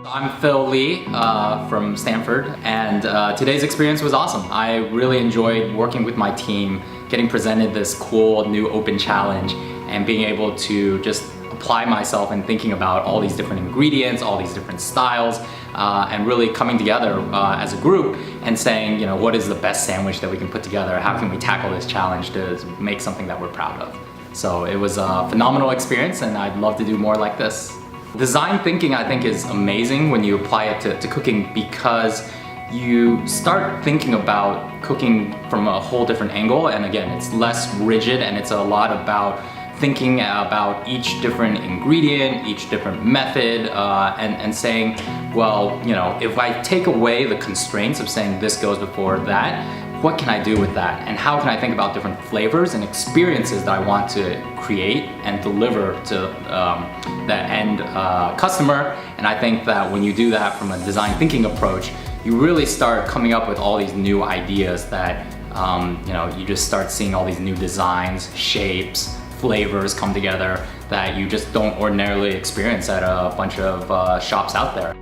I'm Phil Lee from Stanford, and today's experience was awesome. I really enjoyed working with my team, getting presented this cool new open challenge, and being able to just apply myself and thinking about all these different ingredients, all these different styles, and really coming together as a group and saying, you know, what is the best sandwich that we can put together? How can we tackle this challenge to make something that we're proud of? So it was a phenomenal experience, and I'd love to do more like this. Design thinking, I think, is amazing when you apply it to cooking, because you start thinking about cooking from a whole different angle, and again, it's less rigid and it's a lot about thinking about each different ingredient, each different method, and saying, well, you know, if I take away the constraints of saying this goes before that, what can I do with that? And how can I think about different flavors and experiences that I want to create and deliver to the end customer? And I think that when you do that from a design thinking approach, you really start coming up with all these new ideas that, you know, you just start seeing all these new designs, shapes, flavors come together that you just don't ordinarily experience at a bunch of shops out there.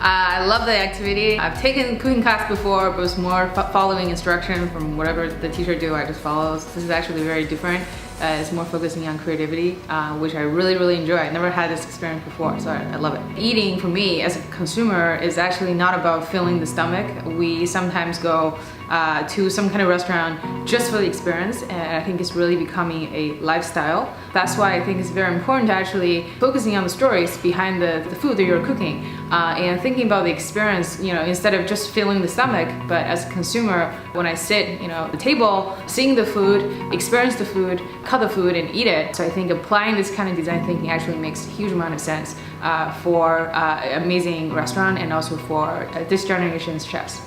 I love the activity. I've taken cooking class before, but it was more following instruction from whatever the teacher do, I just follow. This is actually very different. It's more focusing on creativity, which I really enjoy. I never had this experience before, so I love it. Eating, for me, as a consumer, is actually not about filling the stomach. We sometimes go to some kind of restaurant just for the experience, and I think it's really becoming a lifestyle. That's why I think it's very important to actually focusing on the stories behind the food that you're cooking, and thinking about the experience, you know, instead of just filling the stomach. But as a consumer, when I sit, you know, at the table, seeing the food, experience the food, cut the food and eat it. So I think applying this kind of design thinking actually makes a huge amount of sense for amazing restaurant and also for this generation's chefs.